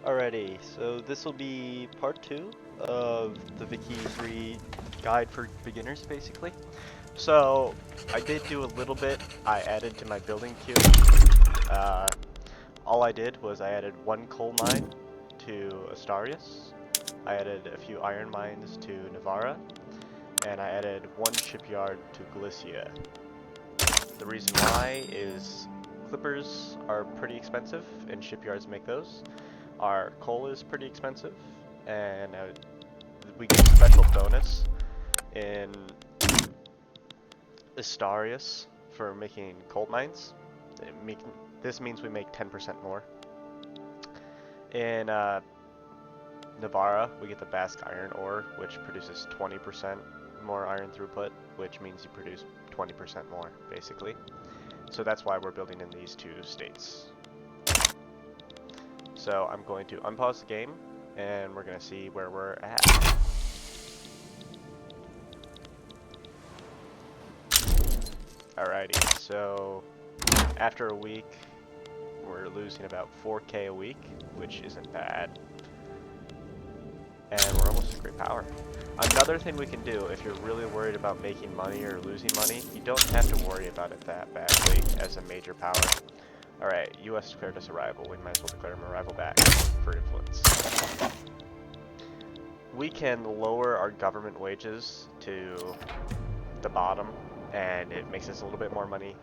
Alrighty, so this will be part 2 of the Wiki 3 guide for beginners, basically. So, I did do a little bit. I added to my building queue. All I did was I added one coal mine to Asturias. I added a few iron mines to Navarra. And I added one shipyard to Galicia. The reason why is clippers are pretty expensive, and shipyards make those. Our coal is pretty expensive, and we get a special bonus in Asturias for making coal mines. This means we make 10% more. In Navarra, we get the Basque iron ore, which produces 20% more iron throughput, which means you produce 20% more, basically. So that's why we're building in these two states. So I'm going to unpause the game, and we're going to see where we're at. Alrighty, so after a week, we're losing about 4K a week, which isn't bad. And we're almost at great power. Another thing we can do, if you're really worried about making money or losing money, you don't have to worry about it that badly as a major power. Alright, US declared us a rival. We might as well declare him a rival back for influence. We can lower our government wages to the bottom, and it makes us a little bit more money.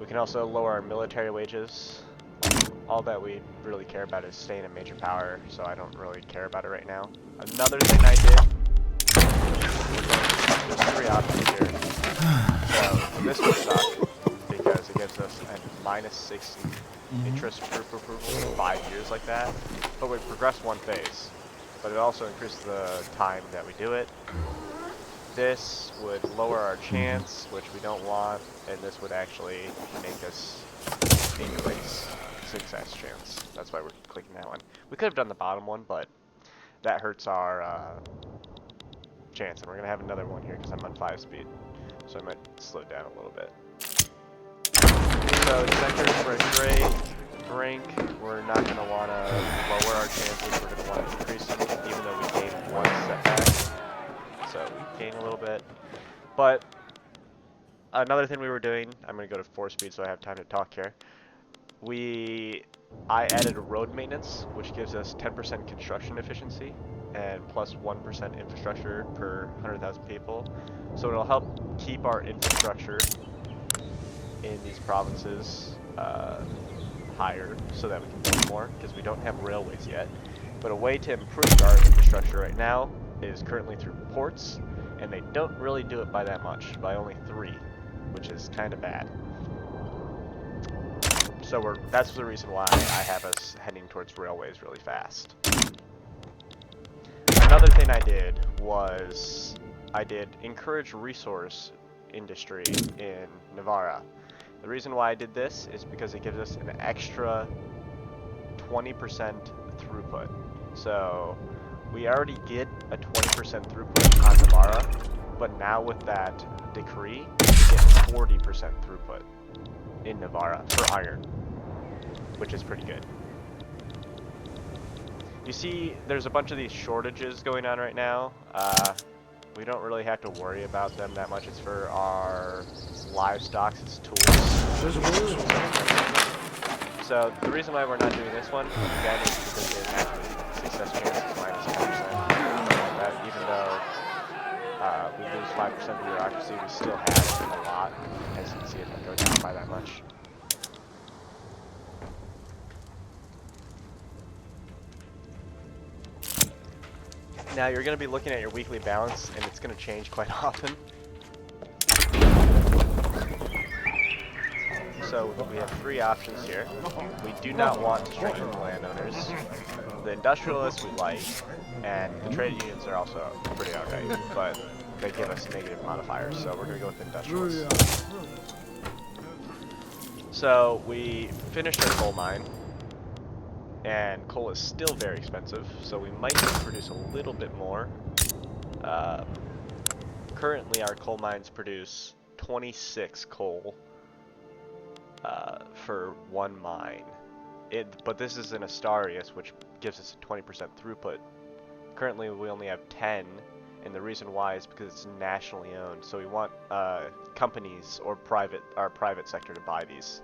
We can also lower our military wages. All that we really care about is staying a major power, so I don't really care about it right now. Another thing I did, there's 3 options here. So this would suck, because it gives us a -60 interest proof approval for 5 years like that. But we progress one phase. But it also increases the time that we do it. This would lower our chance, which we don't want, and this would actually make us increase success chance. That's why we're clicking that one. We could have done the bottom one, but that hurts our chance. And we're going to have another one here because I'm on 5 speed. So I might slow down a little bit. So sectors for a great rank, we're not going to want to lower our chances. We're going to want to increase them, even though we gained 1 setback. So we gain a little bit. But another thing we were doing, I'm going to go to 4 speed so I have time to talk here. I added road maintenance, which gives us 10% construction efficiency and plus 1% infrastructure per 100,000 people. So it'll help keep our infrastructure in these provinces higher so that we can build more, because we don't have railways yet. But a way to improve our infrastructure right now is currently through ports, and they don't really do it by that much, by only 3, which is kind of bad. So that's the reason why I have us heading towards railways really fast. Another thing I did was I did encourage resource industry in Navarra. The reason why I did this is because it gives us an extra 20% throughput. So we already get a 20% throughput on Navarra, but now with that decree, we get 40% throughput in Navarra for iron, which is pretty good. You see, there's a bunch of these shortages going on right now. We don't really have to worry about them that much. It's for our livestock, it's tools. So the reason why we're not doing this one, again, is because it actually success chance is -10%. That even though we lose 5% of bureaucracy, we still have a lot. As you can see, it doesn't go down by that much. Now you're going to be looking at your weekly balance, and it's going to change quite often. So we have 3 options here. We do not want to strengthen the landowners. The industrialists we like, and the trade unions are also pretty alright, but they give us negative modifiers, so we're going to go with the industrialists. So we finished our coal mine, and coal is still very expensive, so we might need to produce a little bit more. Currently our coal mines produce 26 coal for 1 mine, But this is in Asturias, which gives us a 20% throughput. Currently, we only have 10, and the reason why is because it's nationally owned. So we want companies or private sector to buy these.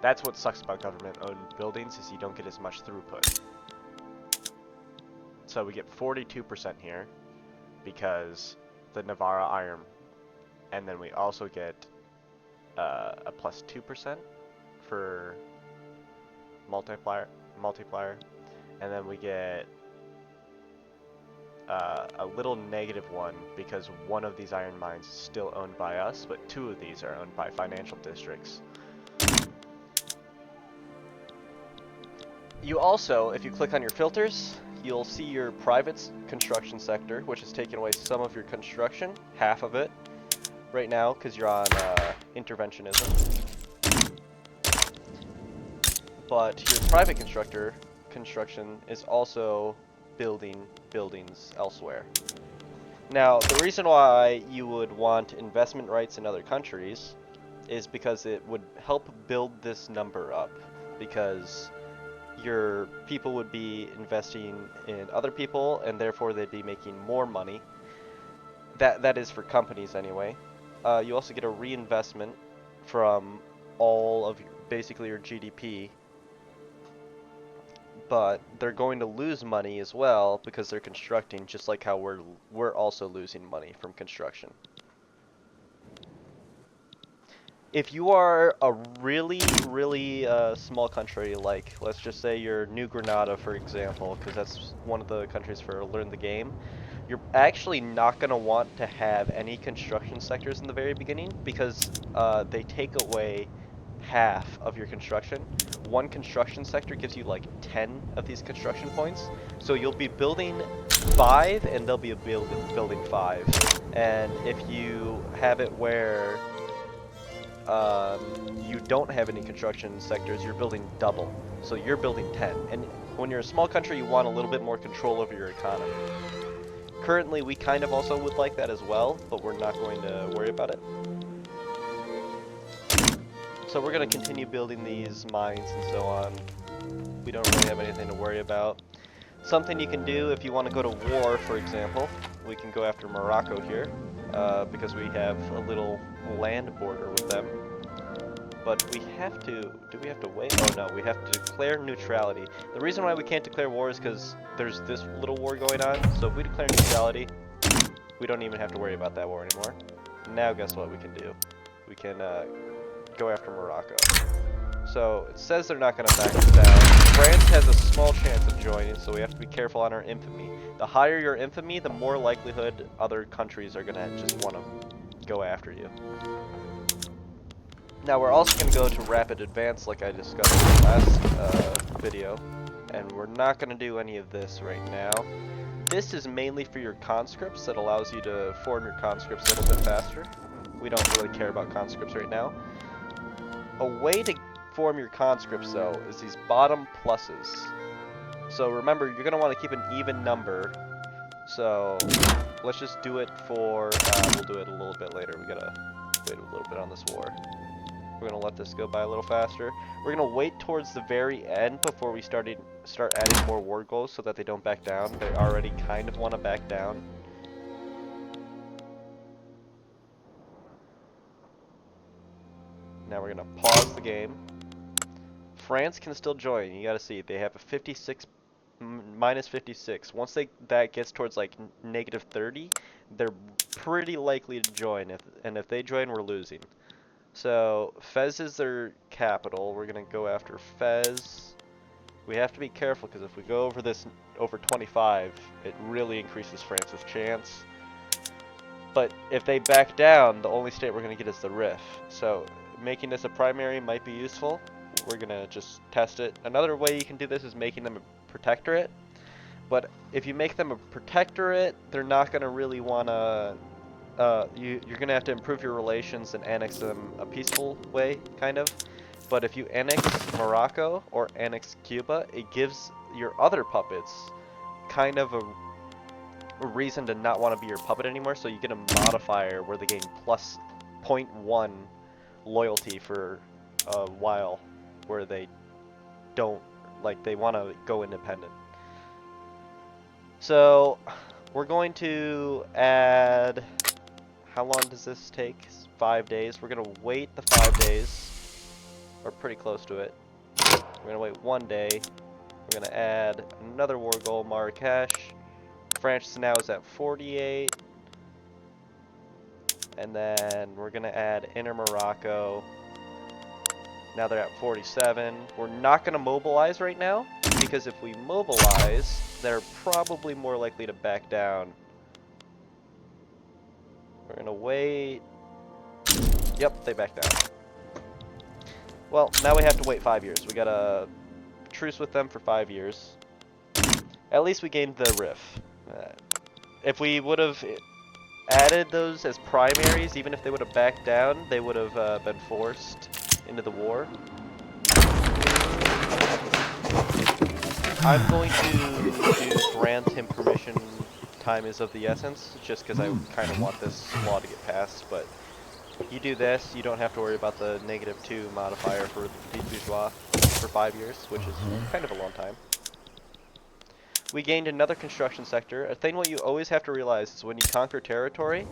That's what sucks about government-owned buildings, is you don't get as much throughput. So we get 42% here because the Navarra iron, and then we also get a plus 2% for multiplier, and then we get a little -1 because one of these iron mines is still owned by us, but 2 of these are owned by financial districts. You also, if you click on your filters, you'll see your private construction sector, which is taking away some of your construction, half of it, right now, because you're on interventionism. But your private construction is also building buildings elsewhere. Now, the reason why you would want investment rights in other countries is because it would help build this number up, because your people would be investing in other people, and therefore they'd be making more money. That is for companies anyway. You also get a reinvestment from all of basically your GDP, but they're going to lose money as well because they're constructing, just like how we're also losing money from construction. If you are a really small country, like let's just say you're New Granada, for example, because that's one of the countries for Learn the Game, you're actually not going to want to have any construction sectors in the very beginning, because they take away half of your construction. One construction sector gives you like 10 of these construction points, so you'll be building 5 and they'll be building 5. And if you have it where you don't have any construction sectors, you're building double. So you're building 10. And when you're a small country, you want a little bit more control over your economy. Currently, we kind of also would like that as well, but we're not going to worry about it. So we're going to continue building these mines and so on. We don't really have anything to worry about. Something you can do if you want to go to war, for example, we can go after Morocco here, because we have a little land border with them. But we have to, do we have to wait? Oh no, we have to declare neutrality. The reason why we can't declare war is because there's this little war going on, so if we declare neutrality, we don't even have to worry about that war anymore. Now guess what we can do? We can go after Morocco. So it says they're not going to back us down. France has a small chance of joining, so we have to be careful on our infamy. The higher your infamy, the more likelihood other countries are going to just want to go after you. Now we're also going to go to rapid advance, like I discussed in the last video, and we're not going to do any of this right now. This is mainly for your conscripts. That allows you to form your conscripts a little bit faster. We don't really care about conscripts right now. A way to form your conscripts, though, is these bottom pluses. So remember, you're going to want to keep an even number. So let's just do it for, we'll do it a little bit later. We got to wait a little bit on this war. We're going to let this go by a little faster. We're going to wait towards the very end before we start adding more war goals so that they don't back down. They already kind of want to back down. Now we're going to pause the game. France can still join. You got to see, they have a 56, minus 56. Once that gets towards like -30, they're pretty likely to join. And if they join, we're losing. So Fez is their capital. We're going to go after Fez. We have to be careful because if we go over this over 25, it really increases France's chance. But if they back down, the only state we're going to get is the Rif. So making this a primary might be useful. We're going to just test it. Another way you can do this is making them a protectorate. But if you make them a protectorate, they're not going to really want to... you're going to have to improve your relations and annex them a peaceful way, kind of. But if you annex Morocco or annex Cuba, it gives your other puppets kind of a reason to not want to be your puppet anymore, so you get a modifier where they gain plus 0.1 loyalty for a while, where they don't, like, they want to go independent. So we're going to add, how long does this take? 5 days. We're going to wait the 5 days, or pretty close to it. We're going to wait 1 day. We're going to add another war goal, Marrakesh. France now is at 48. And then we're going to add Inner Morocco. Now they're at 47. We're not going to mobilize right now, because if we mobilize, they're probably more likely to back down. We're going to wait. Yep, they back down. Well, now we have to wait 5 years. We got a truce with them for 5 years. At least we gained the RIF. If we would have added those as primaries, even if they would have backed down, they would have been forced into the war. I'm going to grant him permission. Time is of the essence, just because I kind of want this law to get passed, but you do this, you don't have to worry about the -2 modifier for the Petit Bourgeois for 5 years, which is kind of a long time. We gained another construction sector. A thing what you always have to realize is when you conquer territory,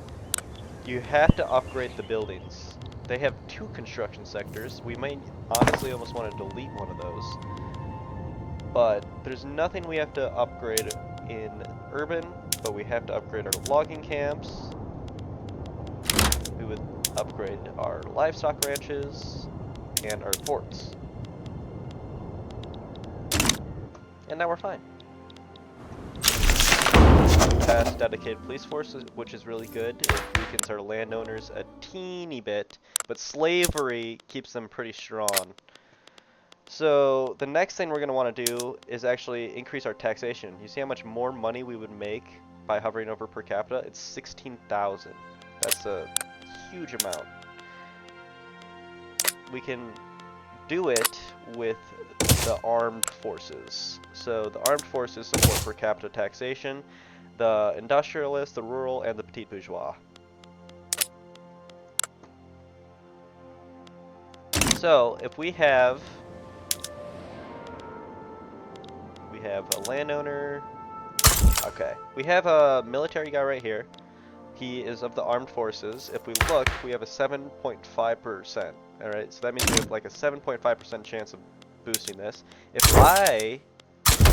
you have to upgrade the buildings. They have 2 construction sectors. We might honestly almost want to delete one of those. But there's nothing we have to upgrade in urban, but we have to upgrade our logging camps. We would upgrade our livestock ranches and our ports. And now we're fine. Past dedicated police forces, which is really good. It weakens our landowners a teeny bit, but slavery keeps them pretty strong. So the next thing we're going to want to do is actually increase our taxation. You see how much more money we would make by hovering over per capita? It's 16,000. That's a huge amount. We can do it with the armed forces. So the armed forces support per capita taxation, the industrialists, the rural, and the petit bourgeois. So if we have a landowner, okay, we have a military guy right here. He is of the armed forces. If we look, we have a 7.5%. Alright, so that means we have like a 7.5% chance of boosting this. If I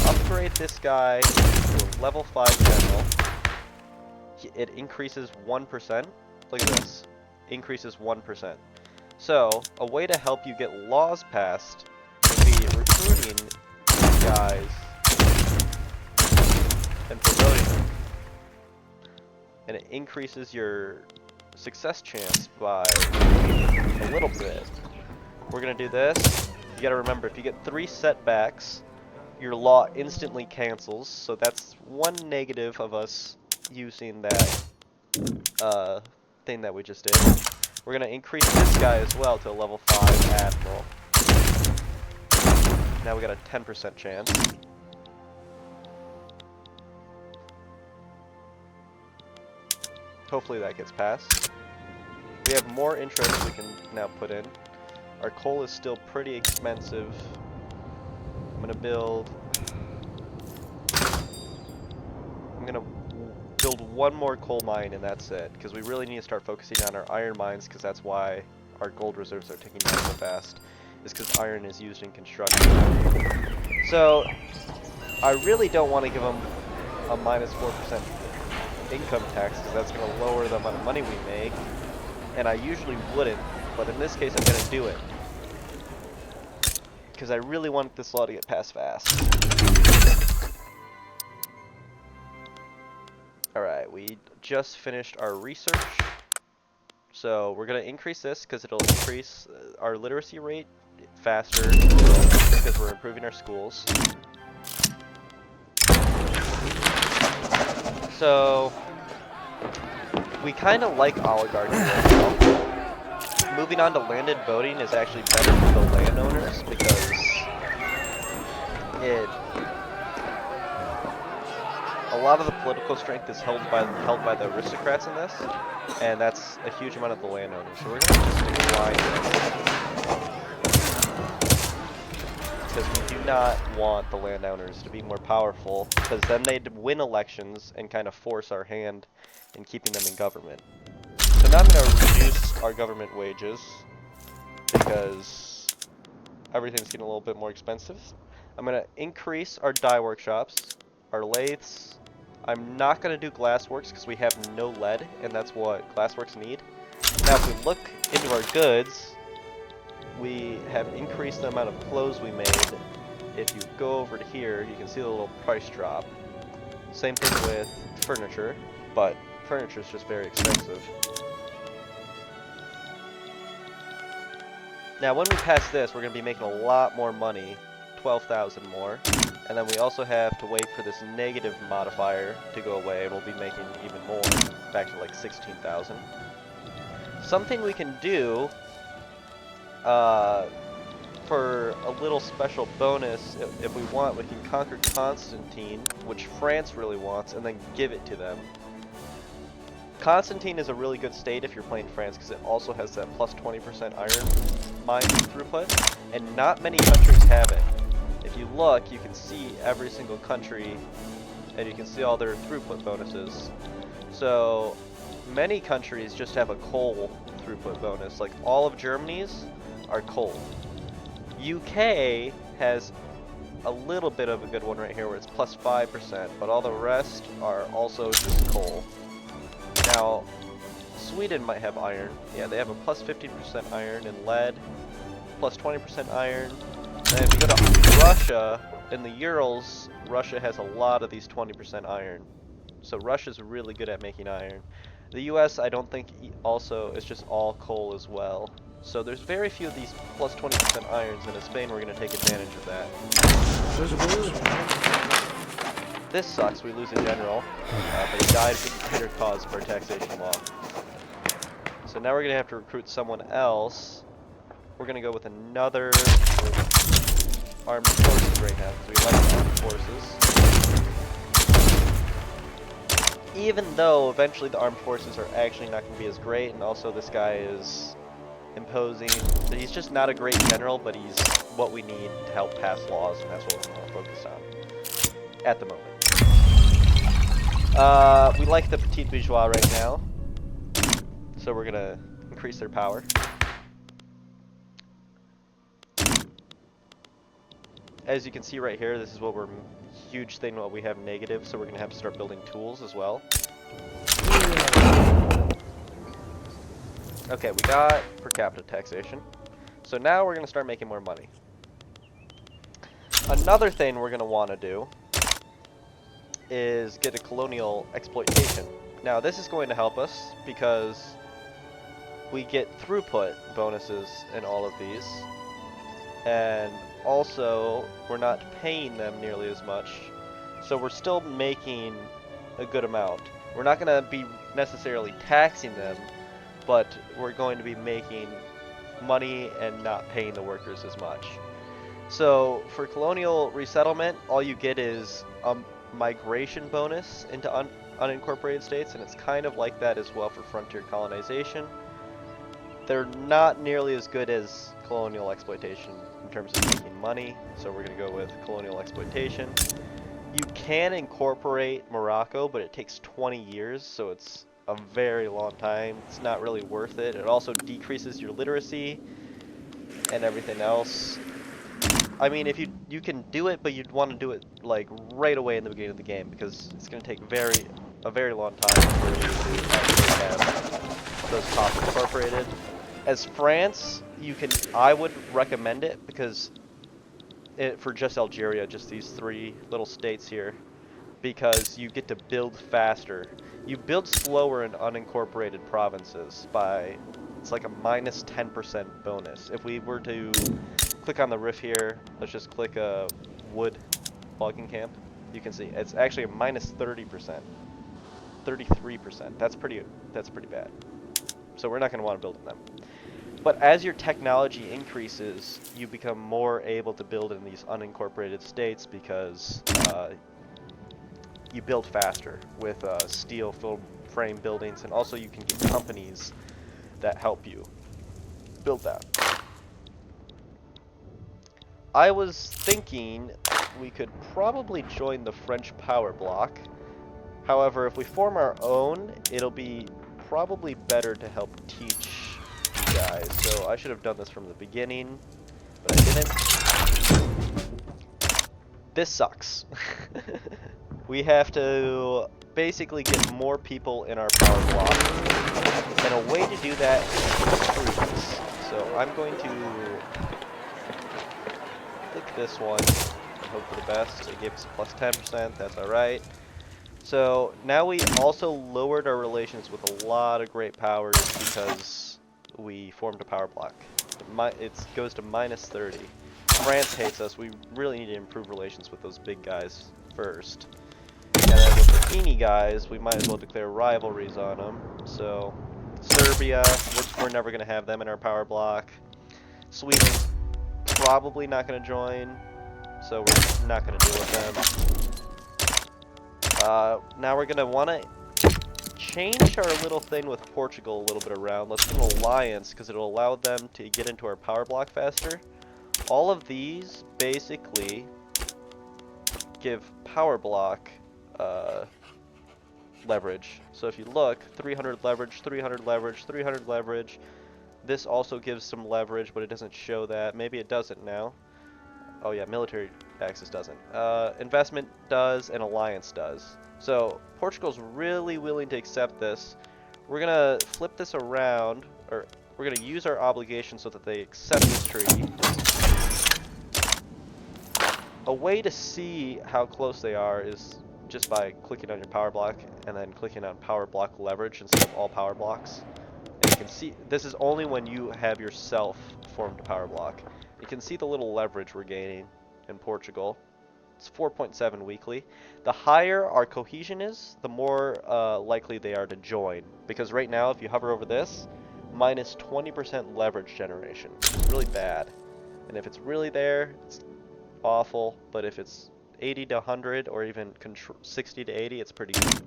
upgrade this guy to a level 5 general, it increases 1%. Look at this. Increases 1%. So, a way to help you get laws passed would be recruiting guys and promoting them. And it increases your success chance by a little bit. We're going to do this. You got to remember, if you get 3 setbacks, your law instantly cancels. So that's one negative of us using that thing that we just did. We're going to increase this guy as well to a level 5 admiral. Now we got a 10% chance. Hopefully that gets passed. We have more interest we can now put in. Our coal is still pretty expensive. I'm gonna build one more coal mine and that's it, because we really need to start focusing on our iron mines, because that's why our gold reserves are ticking down so fast, is because iron is used in construction. So I really don't want to give them a -4% income tax, because that's going to lower the amount of money we make, and I usually wouldn't, but in this case I'm going to do it, because I really want this law to get passed fast. Alright, we just finished our research, so we're going to increase this because it'll increase our literacy rate faster, because we're improving our schools. So we kind of like oligarchy right now. Moving on to landed voting is actually better for the landowners, because a lot of the political strength is held by the aristocrats in this, and that's a huge amount of the landowners. So we're going to just decline this, because we do not want the landowners to be more powerful, because then they'd win elections and kind of force our hand in keeping them in government. So now I'm going to reduce our government wages, because everything's getting a little bit more expensive. I'm going to increase our dye workshops, our lathes. I'm not going to do glassworks because we have no lead, and that's what glassworks need. Now if we look into our goods, we have increased the amount of clothes we made. If you go over to here, you can see the little price drop. Same thing with furniture, but furniture is just very expensive. Now when we pass this, we're going to be making a lot more money, 12,000 more. And then we also have to wait for this negative modifier to go away, and we'll be making even more, back to like 16,000. Something we can do for a little special bonus, if we want, we can conquer Constantine, which France really wants, and then give it to them. Constantine is a really good state if you're playing France, because it also has that plus 20% iron mine throughput, and not many countries have it. If you look, you can see every single country, and you can see all their throughput bonuses. So many countries just have a coal throughput bonus, like all of Germany's are coal. UK has a little bit of a good one right here where it's plus 5%, but all the rest are also just coal. Now, Sweden might have iron. Yeah, they have a plus 15% iron and lead, plus 20% iron. And if you go to Russia, in the Urals, Russia has a lot of these 20% iron. So Russia's really good at making iron. The US, I don't think also, it's just all coal as well. So there's very few of these plus 20% irons, and in Spain we're going to take advantage of that. This sucks, we lose a general, but he died for the greater cause of our taxation law. So now we're going to have to recruit someone else. We're going to go with another armed forces right now, because we like armed forces. Even though eventually the armed forces are actually not going to be as great, and also this guy is imposing. So he's just not a great general, but he's what we need to help pass laws, and that's what we're more focused on at the moment. We like the Petit Bourgeois right now, so we're going to increase their power. As you can see right here, this is what we're huge thing what we have negative, so we're going to have to start building tools as well. Okay, we got per capita taxation. So now we're going to start making more money. Another thing we're going to want to do is get a colonial exploitation. Now this is going to help us because we get throughput bonuses in all of these, and also we're not paying them nearly as much, so we're still making a good amount. We're not going to be necessarily taxing them, but we're going to be making money and not paying the workers as much. So for colonial resettlement, all you get is a migration bonus into unincorporated states, and it's kind of like that as well for frontier colonization. They're not nearly as good as colonial exploitation in terms of making money, so we're going to go with colonial exploitation. You can incorporate Morocco, but it takes 20 years, so it's a very long time. It's not really worth it. It also decreases your literacy and everything else. I mean, if you can do it, but you'd want to do it like right away in the beginning of the game, because it's going to take a very long time for you to actually have those cops incorporated. As France, I would recommend it, because for just Algeria, just these 3 little states here, because you get to build faster. You build slower in unincorporated provinces by, it's like a minus 10% bonus. If we were to click on the roof here, let's just click a wood logging camp, you can see it's actually a minus 30%, 33%. That's pretty bad. So we're not going to want to build in them. But as your technology increases, you become more able to build in these unincorporated states, because you build faster with steel frame buildings, and also you can get companies that help you build that. I was thinking we could probably join the French power bloc. However, if we form our own, it'll be probably better to help teach you guys. So I should have done this from the beginning, but I didn't. This sucks. We have to basically get more people in our power block, and a way to do that is treaties. So I'm going to click this one and hope for the best. It gave us plus 10%, that's alright. So now we also lowered our relations with a lot of great powers because we formed a power block. It goes to minus 30. France hates us. We really need to improve relations with those big guys first. And then with the teeny guys, we might as well declare rivalries on them. So Serbia, we're never going to have them in our power block. Sweden's probably not going to join, so we're not going to deal with them. Now we're going to want to change our little thing with Portugal a little bit around. Let's do an alliance because it'll allow them to get into our power block faster. All of these basically give power block leverage. So if you look, 300 leverage, 300 leverage, 300 leverage. This also gives some leverage, but it doesn't show that. Maybe it doesn't now. Oh yeah, military access doesn't. Investment does, and alliance does. So Portugal's really willing to accept this. We're gonna flip this around, or we're gonna use our obligation so that they accept this treaty. A way to see how close they are is just by clicking on your power block and then clicking on power block leverage instead of all power blocks. And you can see, this is only when you have yourself formed a power block. You can see the little leverage we're gaining in Portugal. It's 4.7 weekly. The higher our cohesion is, the more likely they are to join. Because right now, if you hover over this, minus 20% leverage generation. It's really bad. And if it's really there, it's awful. But if it's 80 to 100 or even 60 to 80, it's pretty good.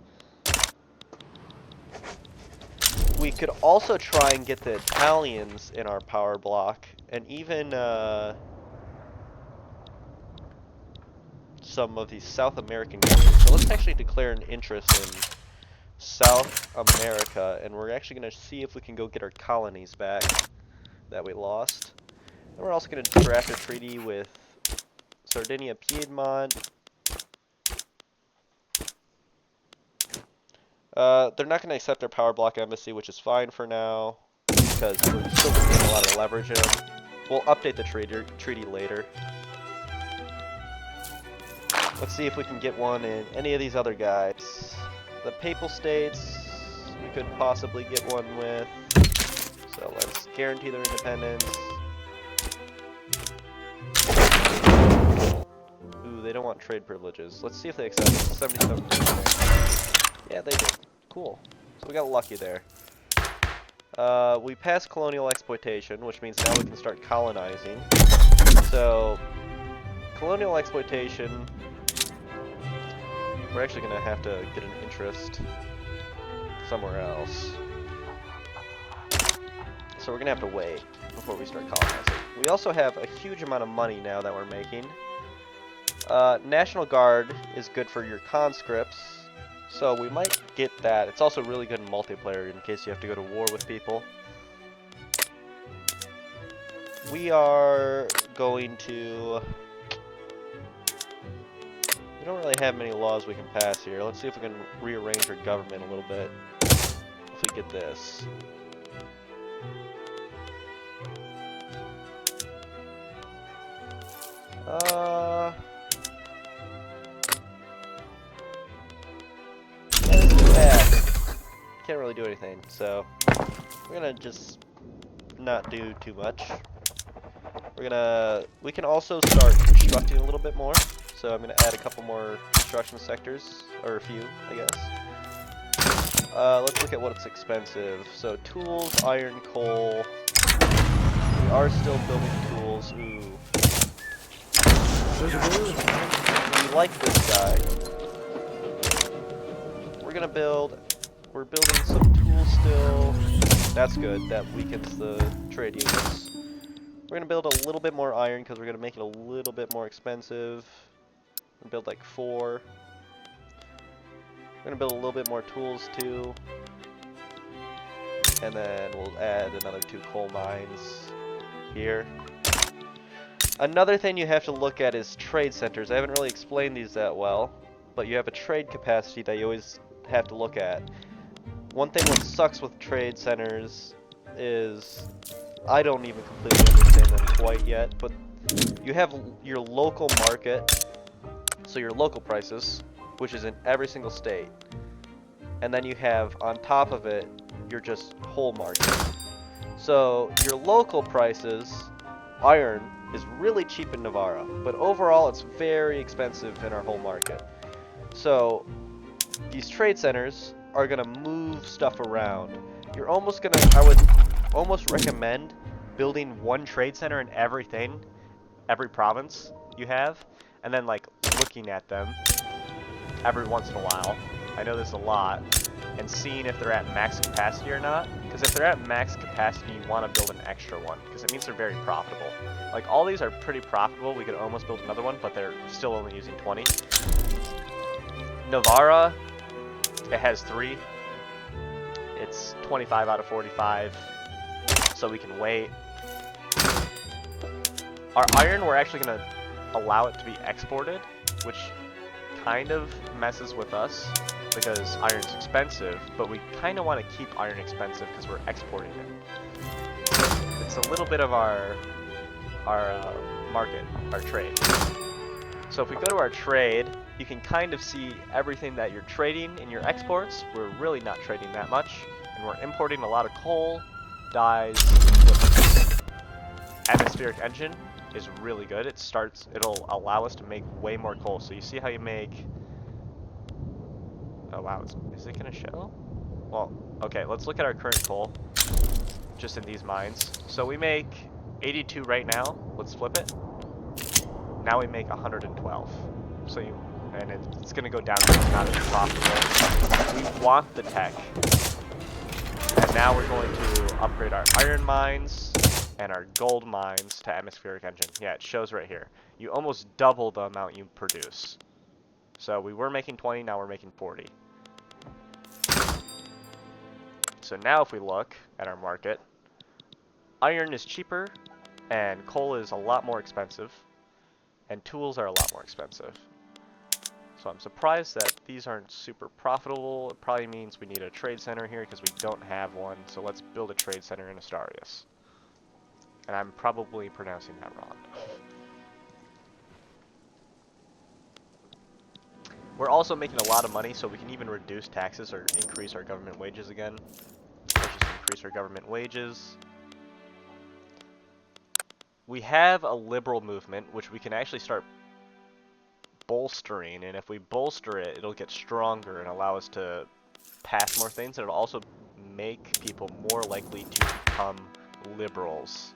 We could also try and get the Italians in our power block, and even some of these South American countries. So let's actually declare an interest in South America, and we're actually going to see if we can go get our colonies back that we lost. And we're also going to draft a treaty with Sardinia, Piedmont. They're not going to accept our power block embassy, which is fine for now, because we're still getting a lot of leverage in them. We'll update the treaty later. Let's see if we can get one in any of these other guys. The Papal States, we could possibly get one with. So let's guarantee their independence. Ooh, they don't want trade privileges. Let's see if they accept it. 77%. Yeah, they did. Cool. So we got lucky there. We passed Colonial Exploitation, which means now we can start colonizing. So, Colonial Exploitation, we're actually going to have to get an interest somewhere else. So we're going to have to wait before we start colonizing. We also have a huge amount of money now that we're making. National Guard is good for your conscripts, so we might get that. It's also really good in multiplayer in case you have to go to war with people. We are going to... We don't really have many laws we can pass here. Let's see if we can rearrange our government a little bit. If we get this. Can't really do anything, so we're gonna just not do too much. We can also start constructing a little bit more, so I'm gonna add a couple more construction sectors, or a few, I guess. Let's look at what's expensive. So tools, iron, coal. We are still building tools. Ooh. We like this guy. We're building some tools still. That's good. That weakens the trade units. We're gonna build a little bit more iron because we're gonna make it a little bit more expensive. We'll build like 4. We're gonna build a little bit more tools too. And then we'll add another 2 coal mines here. Another thing you have to look at is trade centers. I haven't really explained these that well, but you have a trade capacity that you always have to look at. One thing that sucks with trade centers is I don't even completely understand them quite yet, but you have your local market, so your local prices, which is in every single state. And then you have, on top of it, your just whole market. So your local prices, iron, is really cheap in Navarra, but overall it's very expensive in our whole market. So these trade centers are gonna move stuff around. You're almost gonna, I would almost recommend building 1 trade center in every province you have, and then like looking at them every once in a while. I know there's a lot, and seeing if they're at max capacity or not. Because if they're at max capacity, you want to build an extra one, because it means they're very profitable. Like, all these are pretty profitable. We could almost build another one, but they're still only using 20. Navarra, it has 3. It's 25 out of 45, so we can wait. Our iron, we're actually going to allow it to be exported, which kind of messes with us, because iron's expensive, but we kind of want to keep iron expensive because we're exporting it. It's a little bit of our market, our trade. So if we go to our trade, you can kind of see everything that you're trading in your exports. We're really not trading that much, and we're importing a lot of coal, dyes, atmospheric engine is really good. It'll allow us to make way more coal. So you see how you make, oh wow, is it gonna show? Well, okay, let's look at our current coal, just in these mines. So we make 82 right now. Let's flip it. Now we make 112. So and it's gonna go down because it's not as profitable. We want the tech. And now we're going to upgrade our iron mines and our gold mines to atmospheric engine. Yeah, it shows right here. You almost double the amount you produce. So we were making 20, now we're making 40. So now if we look at our market, iron is cheaper, and coal is a lot more expensive, and tools are a lot more expensive. So I'm surprised that these aren't super profitable. It probably means we need a trade center here because we don't have one. So let's build a trade center in Asturias. And I'm probably pronouncing that wrong. We're also making a lot of money, so we can even reduce taxes or increase our government wages again. Let's just increase our government wages. We have a liberal movement, which we can actually start bolstering, and if we bolster it, it'll get stronger and allow us to pass more things, and it'll also make people more likely to become liberals.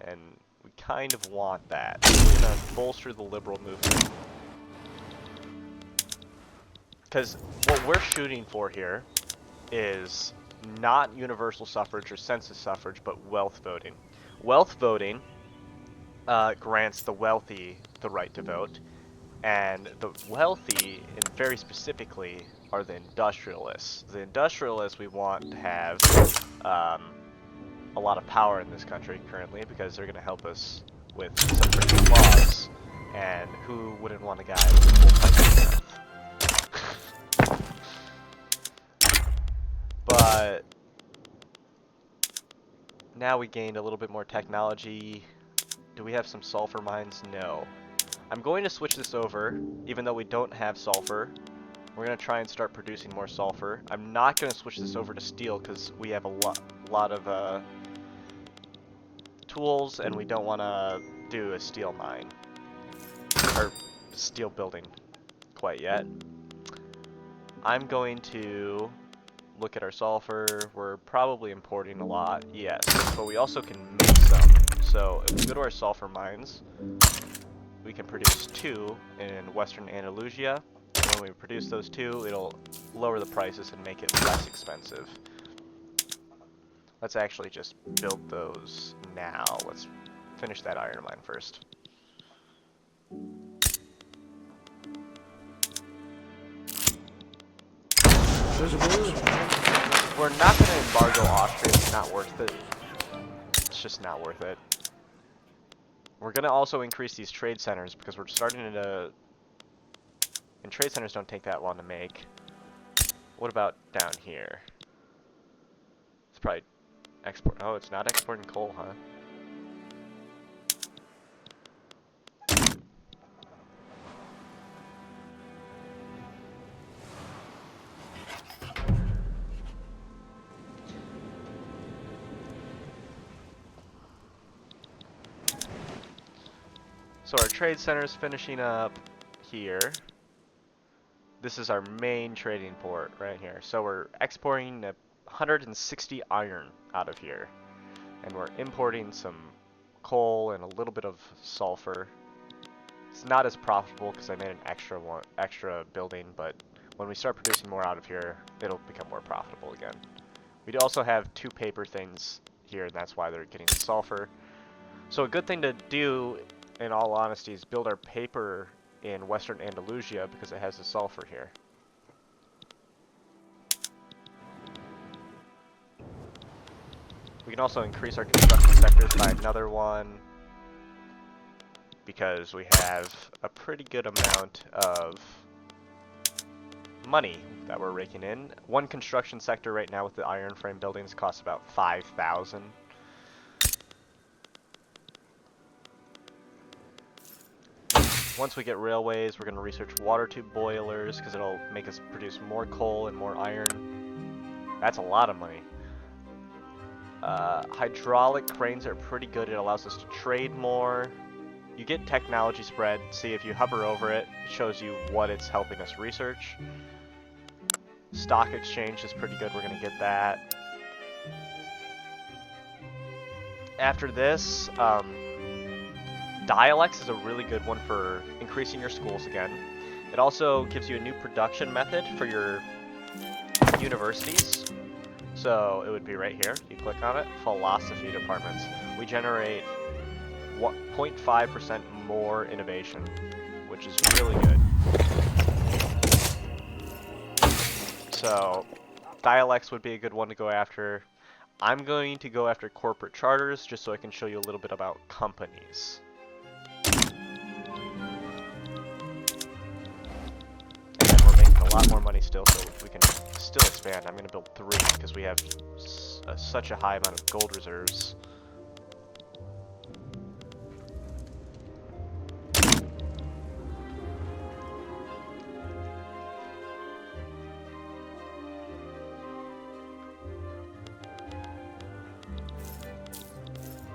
And we kind of want that. We're going to bolster the liberal movement. Because what we're shooting for here is not universal suffrage or census suffrage, but wealth voting. Wealth voting grants the wealthy the right to vote, and the wealthy, and very specifically, are the industrialists. The industrialists we want to have a lot of power in this country currently, because they're going to help us with some pretty good laws, and who wouldn't want a guy with full price of mouth? But now we gained a little bit more technology. Do we have some sulfur mines? No. I'm going to switch this over, even though we don't have sulfur. We're going to try and start producing more sulfur. I'm not going to switch this over to steel because we have a lot of tools, and we don't want to do a steel mine, or steel building quite yet. I'm going to look at our sulfur. We're probably importing a lot, yes, but we also can make some. So if we go to our sulfur mines, we can produce 2 in Western Andalusia. And when we produce those 2, it'll lower the prices and make it less expensive. Let's actually just build those now. Let's finish that iron mine first. We're not going to embargo Austria. It's not worth it. It's just not worth it. We're going to also increase these trade centers because we're starting to... And trade centers don't take that long to make. What about down here? It's probably export. Oh, it's not exporting coal, huh? So our trade center is finishing up here. This is our main trading port right here. So we're exporting 160 iron out of here. And we're importing some coal and a little bit of sulfur. It's not as profitable because I made an extra building, but when we start producing more out of here, it'll become more profitable again. We also have 2 paper things here, and that's why they're getting the sulfur. So a good thing to do, in all honesty, is build our paper in Western Andalusia because it has the sulfur here. We can also increase our construction sectors by another one because we have a pretty good amount of money that we're raking in. One construction sector right now with the iron frame buildings costs about 5,000. Once we get railways, we're going to research water tube boilers because it'll make us produce more coal and more iron. That's a lot of money. Hydraulic cranes are pretty good. It allows us to trade more. You get technology spread. See, if you hover over it, it shows you what it's helping us research. Stock exchange is pretty good. We're going to get that. After this, dialects is a really good one for increasing your schools again. It also gives you a new production method for your universities. So it would be right here. You click on it, philosophy departments. We generate 0.5% more innovation, which is really good. So dialects would be a good one to go after. I'm going to go after corporate charters just so I can show you a little bit about companies. And we're making a lot more money still, so we can still expand. I'm going to build 3 because we have such a high amount of gold reserves.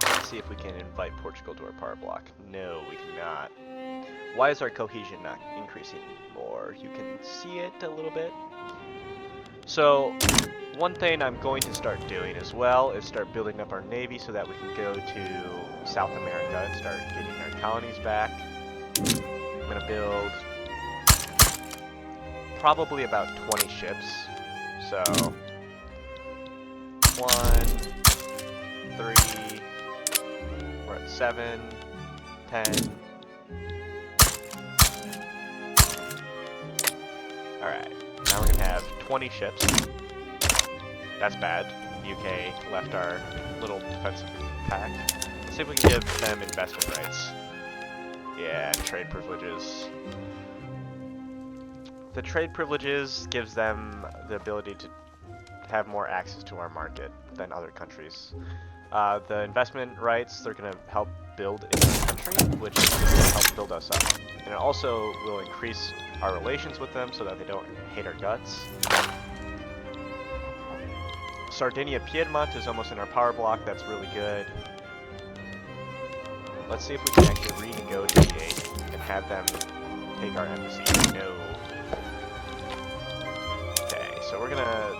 Let's see if we can invite Portugal to our power block. No, we cannot. Why is our cohesion not increasing more? You can see it a little bit. So, one thing I'm going to start doing as well is start building up our navy so that we can go to South America and start getting our colonies back. I'm going to build probably about 20 ships. So, 1, 3, we're at 7, 10. Alright, now we're going to have 20 ships. That's bad. UK left our little defensive pack. Let's see if we can give them investment rights. Yeah, trade privileges. The trade privileges gives them the ability to have more access to our market than other countries. The investment rights, they're going to help build in the country, which is going to help build us up. And it also will increase our relations with them so that they don't hate our guts. Sardinia Piedmont is almost in our power block. That's really good. Let's see if we can actually renegotiate and have them take our embassy. No. Okay, so we're gonna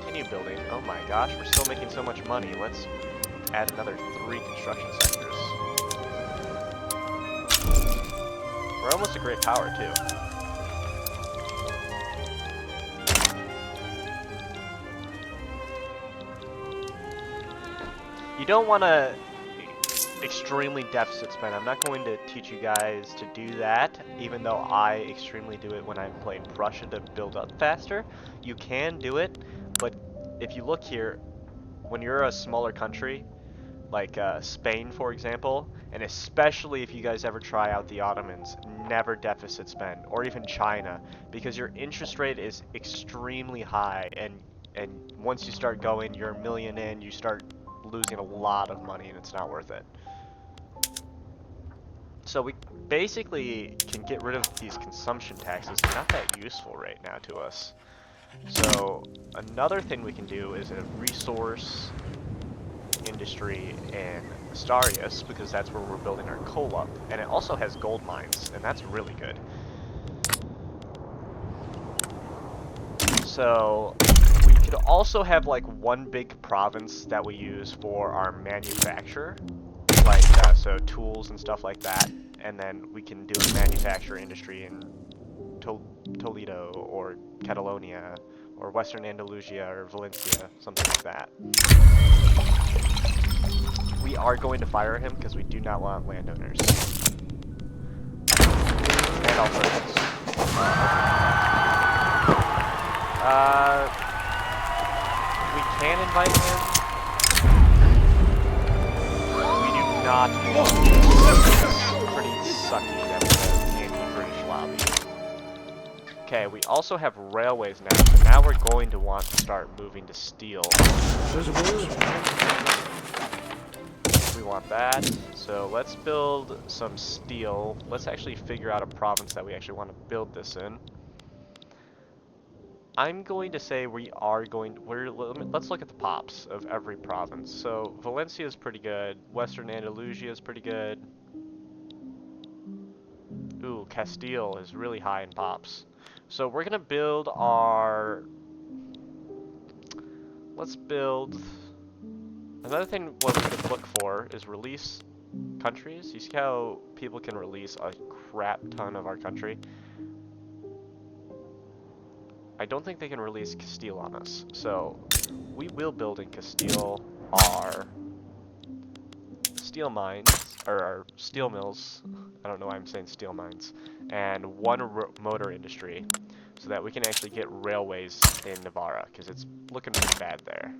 continue building. Oh my gosh, we're still making so much money. Let's add another 3 construction sectors. We're almost a great power too. You don't want to extremely deficit spend. I'm not going to teach you guys to do that, even though I extremely do it when I'm playing Prussia to build up faster. You can do it, but if you look here, when you're a smaller country, like Spain, for example, and especially if you guys ever try out the Ottomans, never deficit spend, or even China, because your interest rate is extremely high, and once you start going, you're a million in, you start losing a lot of money, and it's not worth it. So we basically can get rid of these consumption taxes. They're not that useful right now to us. So another thing we can do is a resource industry in Asturias, because that's where we're building our coal up. And it also has gold mines, and that's really good. So we could also have like one big province that we use for our manufacture, like so tools and stuff like that, and then we can do a manufacture industry in Toledo or Catalonia or Western Andalusia or Valencia, something like that. We are going to fire him because we do not want landowners. And also we can invite him. We do not want this pretty sucky that we have anti-British lobby. Okay, we also have railways now, so now we're going to want to start moving to steel. We want that, so let's build some steel. Let's actually figure out a province that we actually want to build this in. I'm going to say let's look at the pops of every province. So Valencia is pretty good, Western Andalusia is pretty good. Ooh, Castile is really high in pops. So we're gonna build let's build, another thing what we could look for is release countries. You see how people can release a crap ton of our country? I don't think they can release Castile on us, so we will build in Castile our steel mines, or our steel mills, I don't know why I'm saying steel mines, and one motor industry, so that we can actually get railways in Navarra, because it's looking pretty bad there.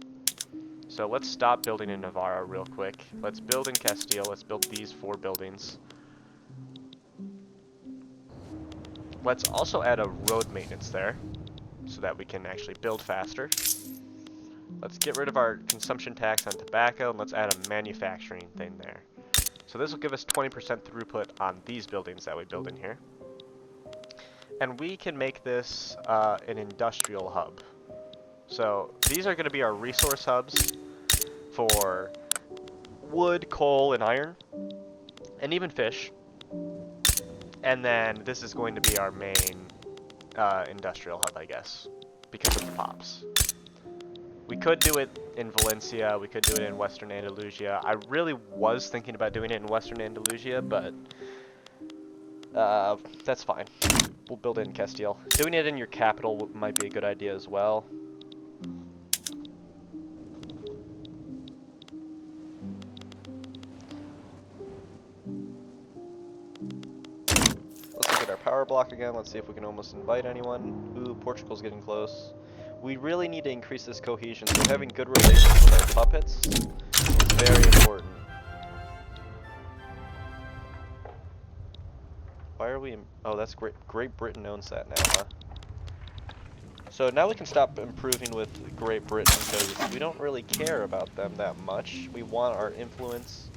So let's stop building in Navarra real quick. Let's build in Castile, let's build these 4 buildings. Let's also add a road maintenance there, so that we can actually build faster. Let's get rid of our consumption tax on tobacco, and let's add a manufacturing thing there. So this will give us 20% throughput on these buildings that we build in here. And we can make this an industrial hub. So these are going to be our resource hubs for wood, coal, and iron, and even fish. And then this is going to be our main industrial hub, I guess, because of the pops. We could do it in Valencia, we could do it in Western Andalusia. I really was thinking about doing it in Western Andalusia, but that's fine. We'll build it in Castile. Doing it in your capital might be a good idea as well. Let's look at our power block again. Let's see if we can almost invite anyone. Ooh, Portugal's getting close. We really need to increase this cohesion, so having good relations with our puppets is very important. Why are we... Oh, that's great. Great Britain owns that now, huh? So now we can stop improving with Great Britain, because we don't really care about them that much. We want our influence.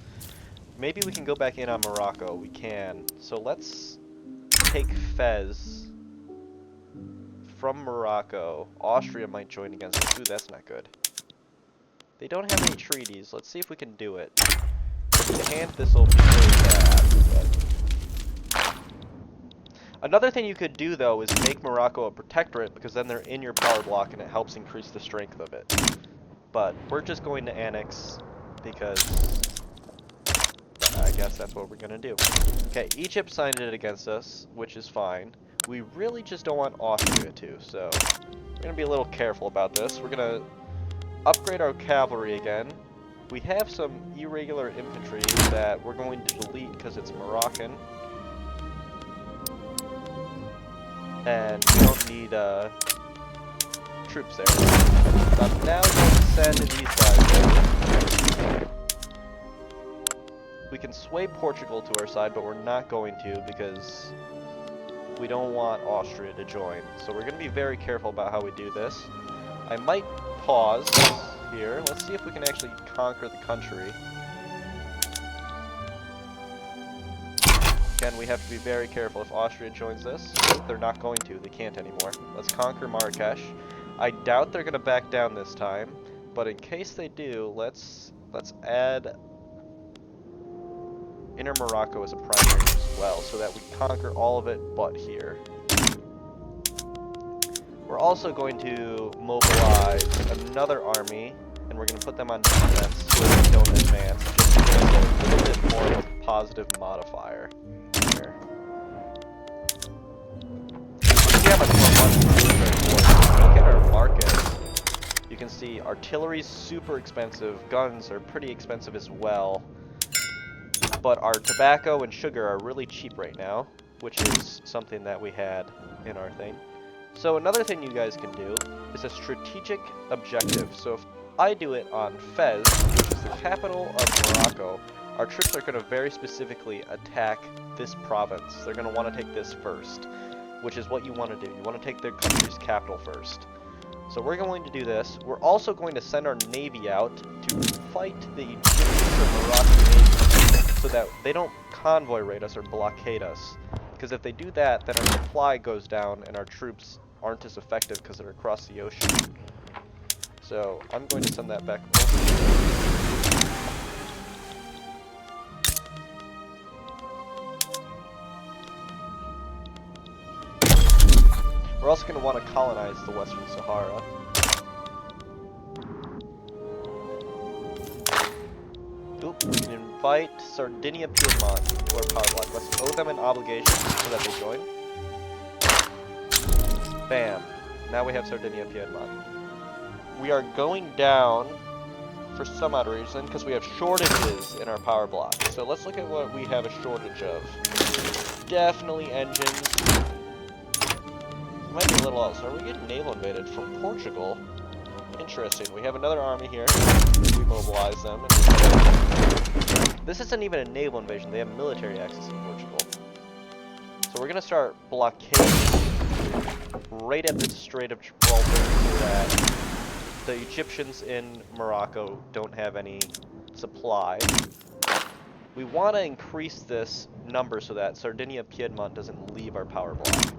Maybe we can go back in on Morocco. We can. So let's take Fez from Morocco. Austria might join against us. Ooh, that's not good. They don't have any treaties. Let's see if we can do it. If we can't, this will be really bad. But... Another thing you could do, though, is make Morocco a protectorate, because then they're in your power block and it helps increase the strength of it. But we're just going to annex, because I guess that's what we're going to do. Okay, Egypt signed it against us, which is fine. We really just don't want Austria to, so we're going to be a little careful about this. We're going to upgrade our cavalry again. We have some irregular infantry that we're going to delete because it's Moroccan. And we don't need troops there. So I'm now going to send these guys there. We can sway Portugal to our side, but we're not going to because we don't want Austria to join. So we're going to be very careful about how we do this. I might pause here. Let's see if we can actually conquer the country. Again, we have to be very careful. If Austria joins this, they're not going to. They can't anymore. Let's conquer Marrakesh. I doubt they're going to back down this time, but in case they do, let's add Inner Morocco as a primary as well, so that we conquer all of it but here. We're also going to mobilize another army, and we're going to put them on defense so they don't advance, just to give us a little bit more of a positive modifier. Here. See how much more money. Look at our market. You can see artillery's super expensive, guns are pretty expensive as well. But our tobacco and sugar are really cheap right now, which is something that we had in our thing. So another thing you guys can do is a strategic objective. So if I do it on Fez, which is the capital of Morocco, our troops are going to very specifically attack this province. They're going to want to take this first, which is what you want to do. You want to take their country's capital first. So we're going to do this. We're also going to send our navy out to fight the Egyptian or Moroccan navy so that they don't convoy raid us or blockade us. Because if they do that, then our supply goes down and our troops aren't as effective because they're across the ocean. So I'm going to send that back over. We're also going to want to colonize the Western Sahara. Oop, we can invite Sardinia Piedmont to our power block. Let's owe them an obligation so that they join. Bam. Now we have Sardinia Piedmont. We are going down for some odd reason because we have shortages in our power block. So let's look at what we have a shortage of. Definitely engines. Might be a little else. Are we getting naval invaded from Portugal? Interesting. We have another army here. We mobilize them. And this isn't even a naval invasion. They have military access in Portugal. So we're going to start blockading right at the Strait of Gibraltar so that the Egyptians in Morocco don't have any supply. We want to increase this number so that Sardinia Piedmont doesn't leave our power block.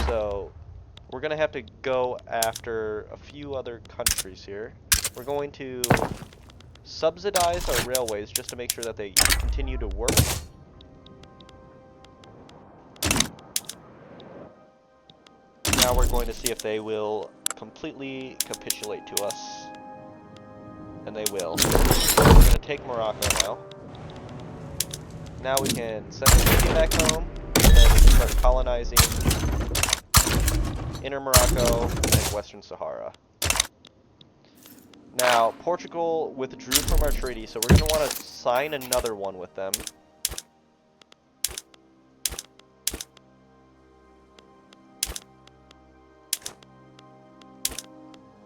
So we're going to have to go after a few other countries here. We're going to subsidize our railways just to make sure that they continue to work. Now we're going to see if they will completely capitulate to us. And they will. We're going to take Morocco now. Now we can send the Navy back home and then start colonizing Inner Morocco and Western Sahara. Now, Portugal withdrew from our treaty, so we're going to want to sign another one with them.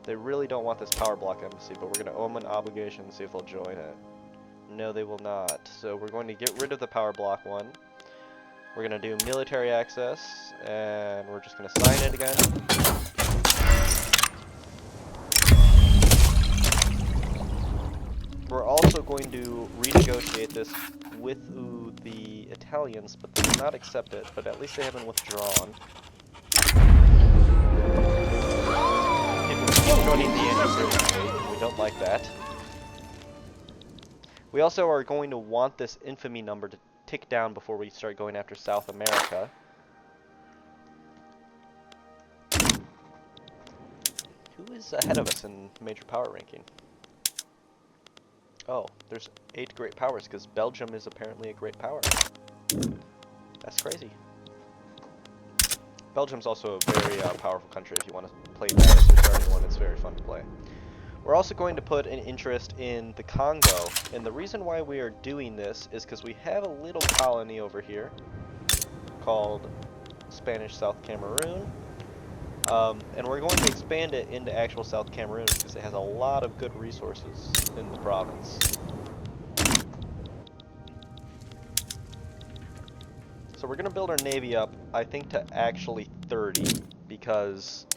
They really don't want this power block embassy, but we're going to owe them an obligation and see if they'll join it. No, they will not. So we're going to get rid of the power block one. We're going to do military access, and we're just going to sign it again. We're also going to renegotiate this with the Italians, but they will not accept it, but at least they haven't withdrawn. People keep joining the anti-British state, we don't like that. We also are going to want this infamy number to tick down before we start going after South America. Who is ahead of us in major power ranking? Oh, there's 8 great powers because Belgium is apparently a great power. That's crazy. Belgium's also a very powerful country if you want to play that as your starting one. It's very fun to play. We're also going to put an interest in the Congo, and the reason why we are doing this is because we have a little colony over here called Spanish South Cameroon, and we're going to expand it into actual South Cameroon because it has a lot of good resources in the province. So we're going to build our navy up, I think, to actually 30, because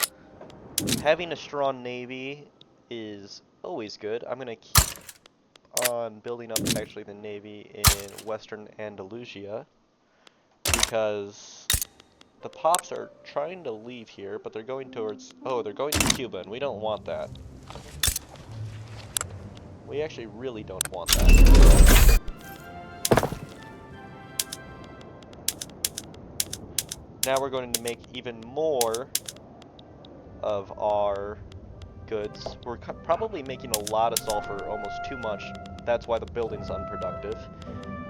having a strong navy is always good. I'm going to keep on building up actually the navy in Western Andalusia, because the Pops are trying to leave here, but they're going towards... Oh, they're going to Cuba, and we don't want that. We actually really don't want that. Now we're going to make even more of our goods. We're probably making a lot of sulfur, almost too much. That's why the building's unproductive.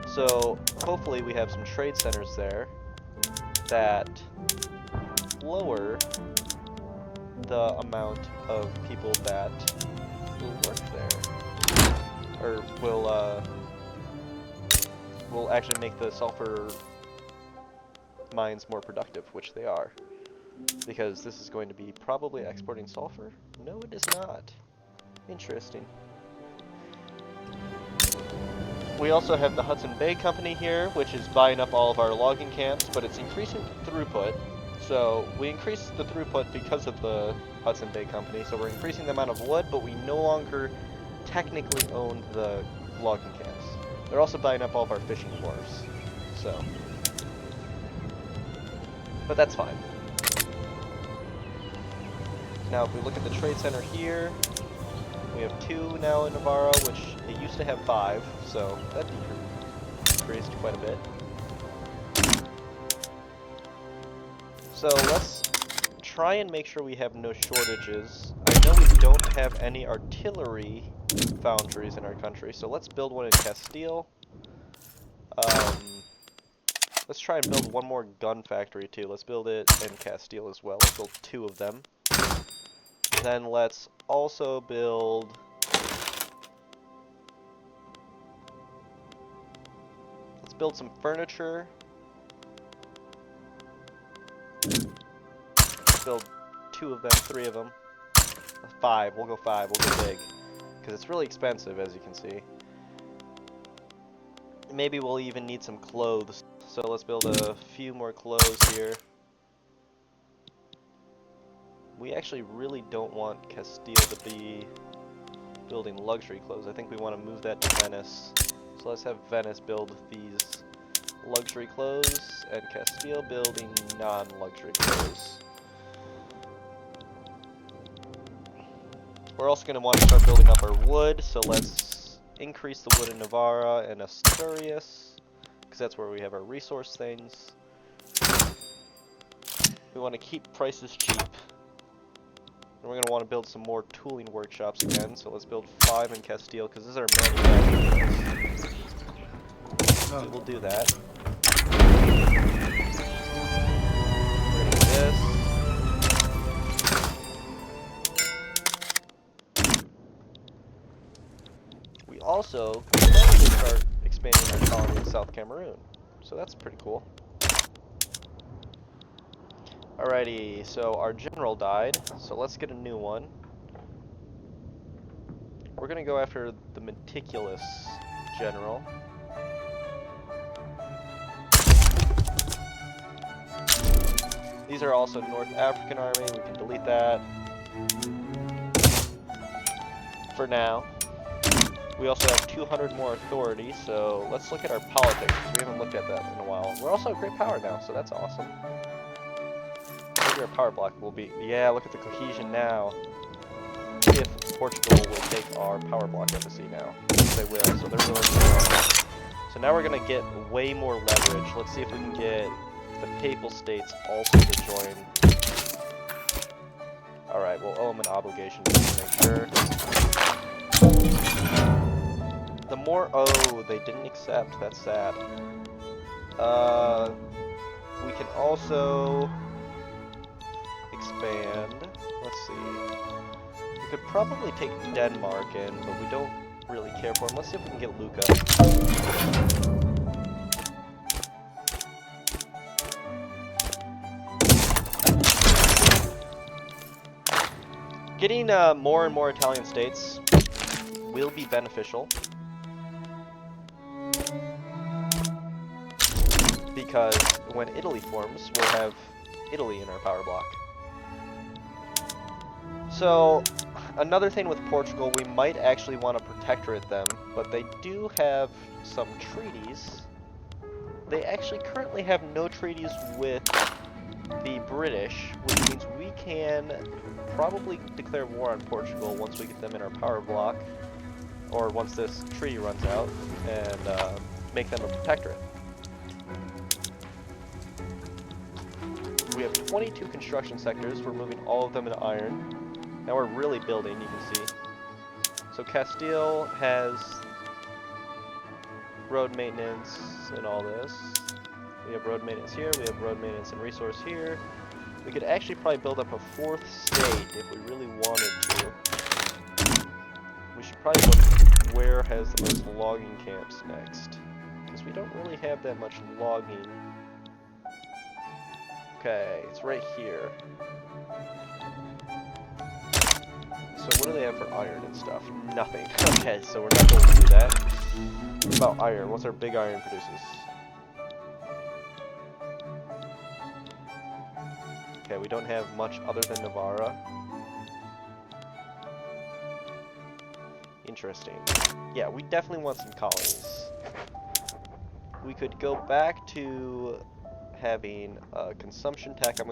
So hopefully we have some trade centers there that lower the amount of people that will work there, or will actually make the sulfur mines more productive, which they are, because this is going to be probably exporting sulfur. No, it is not. Interesting. We also have the Hudson Bay Company here, which is buying up all of our logging camps, but it's increasing throughput. So we increased the throughput because of the Hudson Bay Company, so we're increasing the amount of wood, but we no longer technically own the logging camps. They're also buying up all of our fishing wharves, so... But that's fine. Now if we look at the trade center here, we have 2 now in Navarro, which it used to have 5, so that decreased quite a bit. So let's try and make sure we have no shortages. I know we don't have any artillery foundries in our country, so let's build one in Castile. Let's try and build one more gun factory too. Let's build it in Castile as well. Let's build 2 of them. Then let's also build... Let's build some furniture. Let's build 2 of them, 3 of them. 5, we'll go 5, we'll go big. Because it's really expensive, as you can see. Maybe we'll even need some clothes. So let's build a few more clothes here. We actually really don't want Castile to be building luxury clothes. I think we want to move that to Venice. So let's have Venice build these luxury clothes, and Castile building non-luxury clothes. We're also going to want to start building up our wood, so let's increase the wood in Navarra and Asturias, because that's where we have our resource things. We want to keep prices cheap. And we're going to want to build some more tooling workshops again, so let's build 5 in Castile, because this is our manufacturing place. So we'll do that. We're going to do this. We also can start expanding our colony in South Cameroon, so that's pretty cool. Alrighty, so our general died, so let's get a new one. We're gonna go after the meticulous general. These are also North African army, we can delete that for now. We also have 200 more authority, so let's look at our politics, because we haven't looked at that in a while. We're also a great power now, so that's awesome. Maybe our power block will be... Yeah, look at the cohesion now. If Portugal will take our power block embassy now. They will, so they're willing to go. So now we're going to get way more leverage. Let's see if we can get the Papal States also to join. Alright, we'll owe them an obligation just to make sure. The more... Oh, they didn't accept. That's sad. We can also... expand. Let's see. We We could probably take Denmark in, but we don't really care for him. Let's see if we can get Luca. Getting more and more Italian states will be beneficial. Because when Italy forms, we'll have Italy in our power block. So, another thing with Portugal, we might actually want to protectorate them, but they do have some treaties. They actually currently have no treaties with the British, which means we can probably declare war on Portugal once we get them in our power block, or once this treaty runs out, and make them a protectorate. We have 22 construction sectors. We're moving all of them into iron. Now we're really building, you can see. So Castile has road maintenance and all this. We have road maintenance here, we have road maintenance and resource here. We could actually probably build up a fourth state if we really wanted to. We should probably look where has the most logging camps next, because we don't really have that much logging. Okay, it's right here. So what do they have for iron and stuff? Nothing. Okay, so we're not going to do that. What about iron? What's our big iron produces? Okay, we don't have much other than Navarra. Interesting. Yeah, we definitely want some colonies. We could go back to having a consumption tax. I'm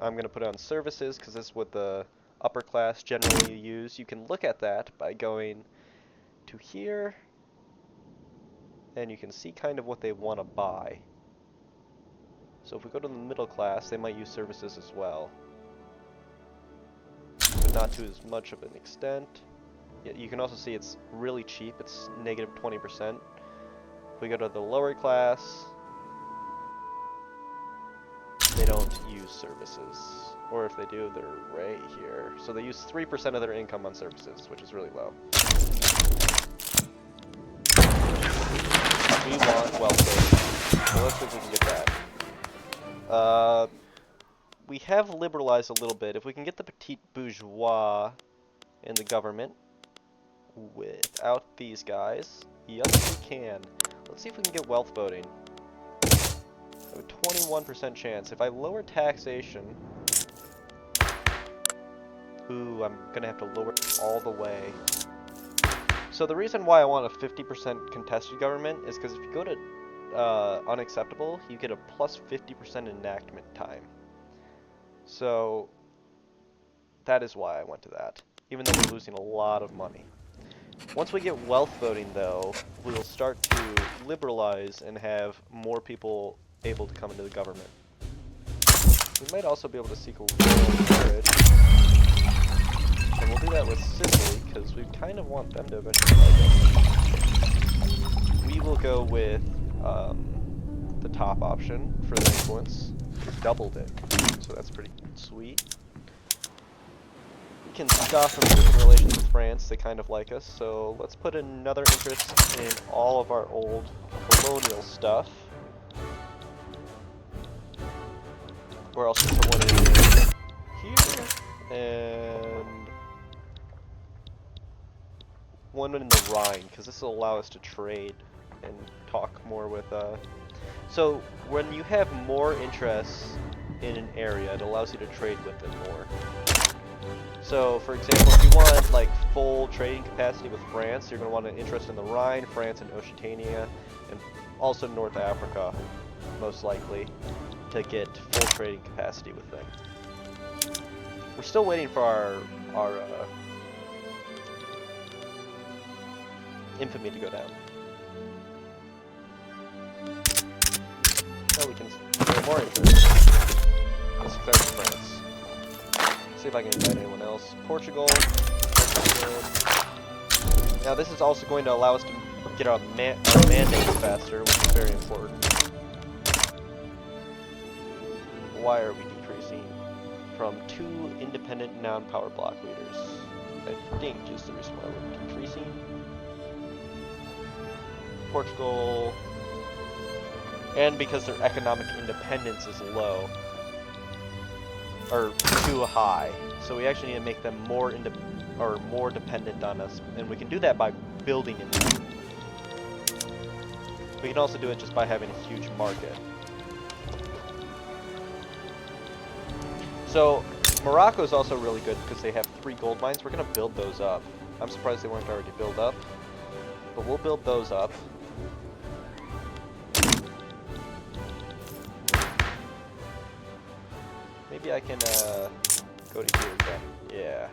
gonna put it on services because this is what the upper class generally use. You can look at that by going to here, and you can see kind of what they want to buy. So if we go to the middle class, they might use services as well, but not to as much of an extent. You can also see it's really cheap. It's negative 20%. If we go to the lower class, they don't use services, or if they do, they're right here. So they use 3% of their income on services, which is really low. We want wealth building, so let's see if we can get that. We have liberalized a little bit. If we can get the petite bourgeois in the government without these guys, yes we can. Let's see if we can get wealth voting. I have a 21% chance. If I lower taxation, ooh, I'm gonna have to lower it all the way. So the reason why I want a 50% contested government is because if you go to unacceptable, you get a plus 50% enactment time. So that is why I went to that, even though we're losing a lot of money. Once we get wealth voting, though, we will start to liberalize and have more people able to come into the government. We might also be able to seek a royal marriage. And we'll do that with Sicily, because we kind of want them to eventually like us. We will go with the top option for the influence. Doubled it, so that's pretty sweet. We can scoff from losing relations with France. They kind of like us, so let's put another interest in all of our old colonial stuff. Or else we put one in here, and one in the Rhine, because this will allow us to trade and talk more with, So, when you have more interests in an area, it allows you to trade with them more. So, for example, if you want, like, full trading capacity with France, you're going to want an interest in the Rhine, France, and Occitania, and also North Africa, most likely, to get full trading capacity with them. We're still waiting for our infamy to go down. Now we can get more interest. Let's declare France. See if I can invite anyone else. Portugal. Now this is also going to allow us to get our mandates faster, which is very important. Why are we decreasing from 2 independent non-power block leaders? I think is the reason why we're decreasing. Portugal, and because their economic independence is low, or too high, so we actually need to make them more more dependent on us, and we can do that by building in them. We can also do it just by having a huge market. So Morocco is also really good because they have 3 gold mines. We're gonna build those up. I'm surprised they weren't already built up, but we'll build those up. Maybe I can go to here again. Yeah.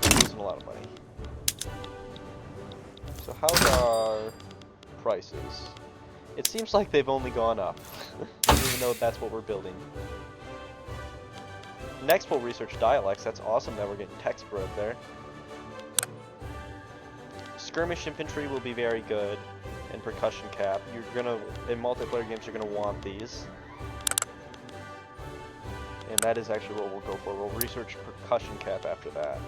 We're losing a lot of money. So how's our prices? It seems like they've only gone up, even though that's what we're building. Next we'll research dialects. That's awesome that we're getting text growth there. Skirmish infantry will be very good, and percussion cap. You're gonna, in multiplayer games, you're gonna want these. And that is actually what we'll go for. We'll research percussion cap after that.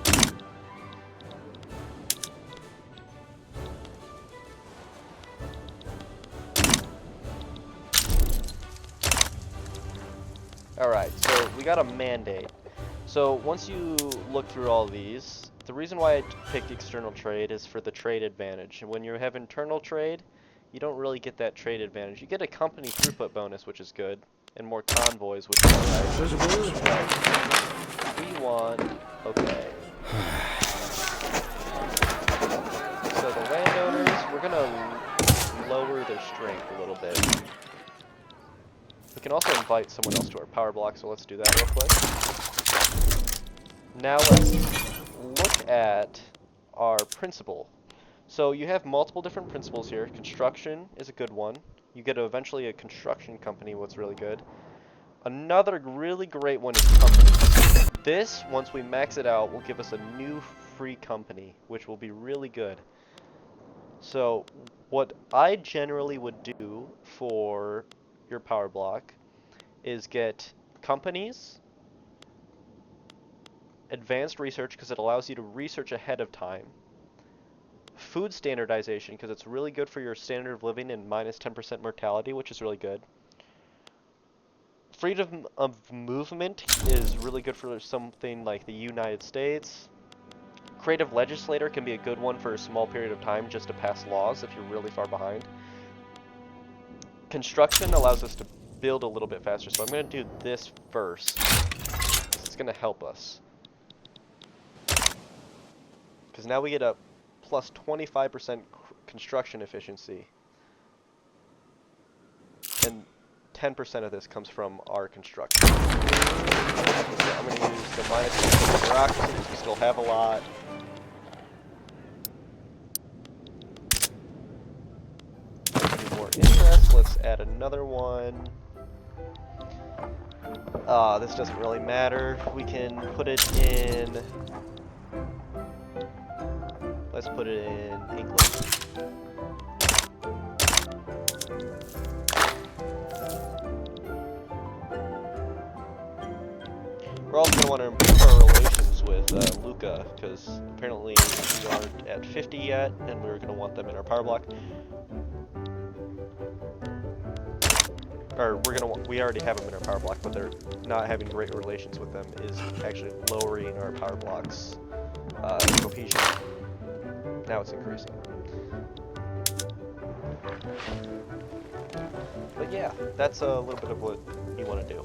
Alright, so we got a mandate. So once you look through all these, the reason why I picked external trade is for the trade advantage. And when you have internal trade, you don't really get that trade advantage. You get a company throughput bonus, which is good, and more convoys, which is alright. We want... okay. So the landowners, we're gonna lower their strength a little bit. We can also invite someone else to our power block, so let's do that real quick. Now let's look at our principle. So you have multiple different principles here. Construction is a good one. You get eventually a construction company, what's really good. Another really great one is companies. This, once we max it out, will give us a new free company, which will be really good. So what I generally would do for your power block is get companies, advanced research because it allows you to research ahead of time, food standardization because it's really good for your standard of living and minus 10% mortality, which is really good. Freedom of movement is really good for something like the United States. Creative legislator can be a good one for a small period of time just to pass laws if you're really far behind. Construction allows us to build a little bit faster, so I'm going to do this first. This is going to help us. Because now we get a plus 25% construction efficiency. And 10% of this comes from our construction. So I'm going to use the minus bureaucracy because we still have a lot. More interest. Let's add another one. This doesn't really matter. We can put it in... let's put it in England. We're also going to want to improve our relations with Lucca, because apparently we aren't at 50 yet, and we're going to want them in our power block. Or we already have them in our power block, but they're not having great relations with them is actually lowering our power block's cohesion. Now it's increasing. But yeah, that's a little bit of what you want to do.